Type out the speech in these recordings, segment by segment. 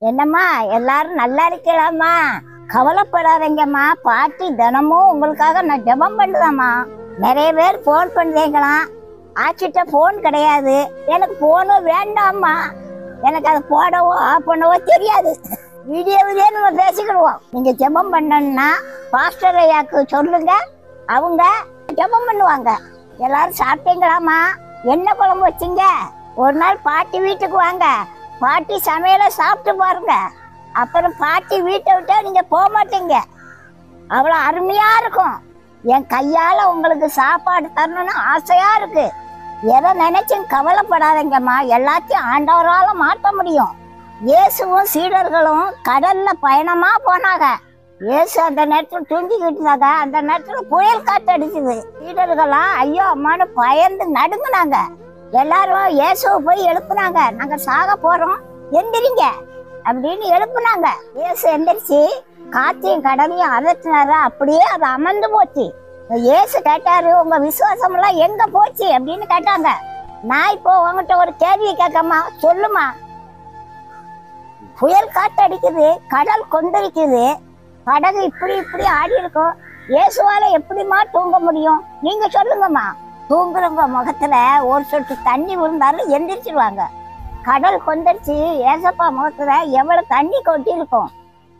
என்னம்மா எல்லாரும் நல்லா இருக்கலாமா? கவலைப்படாதீங்கம்மா. பாட்டி தினமும் உங்களுக்காக நான் ஜெபம் பண்ணுதாம்மா. நிறைய பேர் போன் பண்ணுறீங்களாம். ஆச்சிட்ட போன் கிடையாது. எனக்கு போனும் வேண்டாம்மா. எனக்கு அதை போடவோ ஆஃப் பண்ணவோ தெரியாது. வீடியோவிலே நம்ம பேசிக்கிடுவோம். நீங்க ஜெபம் பண்ணணும்னா பாஸ்டர் ஐயாக்கு சொல்லுங்க, அவங்க ஜெபம் பண்ணுவாங்க. எல்லாரும் சாப்பிட்டீங்களாமா? என்ன குழம்பு வச்சிங்க? ஒரு நாள் பாட்டி வீட்டுக்கு வாங்க, பாட்டி சமையலை சாப்பிட்டு பாருங்க. அப்புறம் பாட்டி வீட்டை விட்டா நீங்க போக மாட்டீங்க. அவ்வளோ அருமையா இருக்கும். என் கையால உங்களுக்கு சாப்பாடு தரணும்னு ஆசையா இருக்கு. எதை நினைச்சும் கவலைப்படாதீங்கம்மா. எல்லாத்தையும் ஆண்டவரால மாற்ற முடியும். இயேசுவும் சீடர்களும் கடல்ல பயணமா போனாங்க. இயேசு அந்த நேரத்தில் தூங்கிக்கிட்டு இருந்தாங்க. அந்த நேரத்தில் புயல் காற்று அடிச்சுது. சீடர்களாம் ஐயோ அம்மானு பயந்து நடுங்கினாங்க. எல்லாரும் இயேசுவை போய் எழுப்புனாங்க. நாங்க சாக போறோம், எந்திரிங்க அப்படின்னு எழுப்புனாங்க. இயேசு எந்திரிச்சு காத்தையும் கடலையும் அதட்டினாரு. அப்படியே அது அமர்ந்து போச்சு. இயேசு கேட்டாரு, உங்க விசுவாசம் எல்லாம் எங்க போச்சு அப்படின்னு கேட்டாங்க. நான் இப்போ உங்ககிட்ட ஒரு கேள்வி கேட்கமா, சொல்லுமா. புயல் காற்று அடிக்குது, கடல் கொந்தளிக்குது, படகு இப்படி இப்படி ஆடி இருக்கும். இயேசுவால எப்படிமா தூங்க முடியும்? நீங்க சொல்லுங்கம்மா. தூங்குறவங்க முகத்துல ஒரு சொட்டு தண்ணி விழுந்தாலும் எந்திரிச்சிருவாங்க. கடல் கொந்தளிச்சு ஏசப்பா முகத்துல எவ்வளவு தண்ணி கொட்டி இருக்கும்.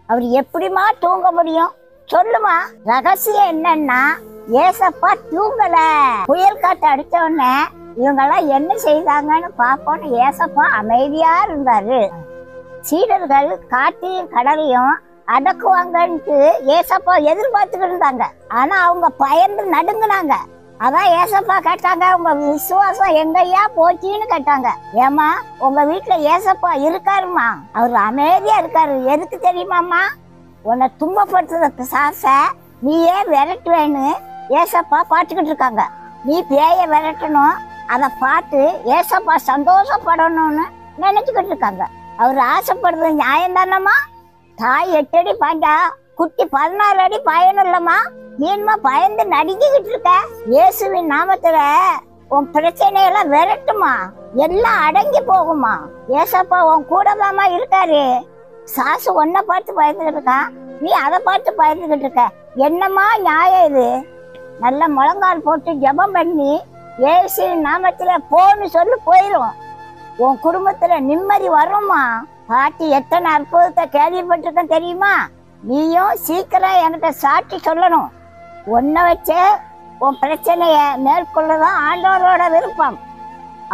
அவர் எப்படிமா தூங்க முடியும்? சொல்லுமா. ரகசியம் என்னன்னா, ஏசப்பா தூங்கல. புயல் காற்று அடிச்ச உடனே இவங்கெல்லாம் என்ன செய்தாங்கன்னு பார்ப்போன்னு ஏசப்பா அமைதியா இருந்தாரு. சீடர்கள் காற்றையும் கடலையும் அடக்குவாங்கன்ட்டு ஏசப்பா எதிர்பார்த்துக்கிட்டு இருந்தாங்க. ஆனா அவங்க பயந்து நடுங்கினாங்க. அதான் ஏசப்பா கேட்டாங்க, உங்க விசுவாசம் எங்கய்யா போச்சுன்னு கேட்டாங்க. ஏமா, உங்க வீட்டுல ஏசப்பா இருக்காருமா. அவர் அமைதியா இருக்காரு. எதுக்கு தெரியுமாம்மா? உன்னை துன்பப்படுத்துற பிசாச நீயே விரட்டுவேன்னு ஏசப்பா பார்த்துக்கிட்டு இருக்காங்க. நீ பேய விரட்டணும், அதை பார்த்து ஏசப்பா சந்தோஷப்படணும்னு நினைச்சுக்கிட்டு இருக்காங்க. அவர் ஆசைப்படுறது நியாயம் தானம்மா? தாய் 8 அடி பாய்ந்தா குட்டி 16 அடி பாயணும் இல்லம்மா? நீமா பயந்து நடுங்கிக்கிட்டு இருக்க. இயேசுவின் நாமத்துல உன் பிரச்சனையெல்லாம் விரட்டுமா, எல்லாம் அடங்கி போகுமா. ஏசப்பா உன் கூட தாமா இருக்காரு. சாசு ஒன்ன பார்த்து பயந்துகிட்டு இருக்கான், நீ அதை பார்த்து பயந்துகிட்டு இருக்க. என்னம்மா நியாயம் இது? நல்ல முழங்கால் போட்டு ஜெபம் பண்ணி இயேசுவின் நாமத்துல போன்னு சொல்லி போயிரும். உன் குடும்பத்துல நிம்மதி வரும்மா. பாட்டி எத்தனை அற்புதத்தை கேள்விப்பட்டிருக்கேன் தெரியுமா? நீயும் சீக்கிரம் என்கிட்ட சாட்சி சொல்லணும். உன்னை வச்சு உன் பிரச்சனைய மேற்கொள்ளதான் ஆண்டவரோட விருப்பம்.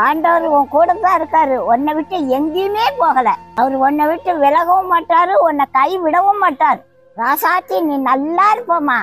ஆண்டவர் உன் கூட தான் இருக்காரு. உன்னை விட்டு எங்கேயுமே போகல. அவர் உன்னை விட்டு விலகவும் மாட்டாரு, உன்னை கை விடவும் மாட்டார். ராசாத்தி நீ நல்லா இருப்பமா.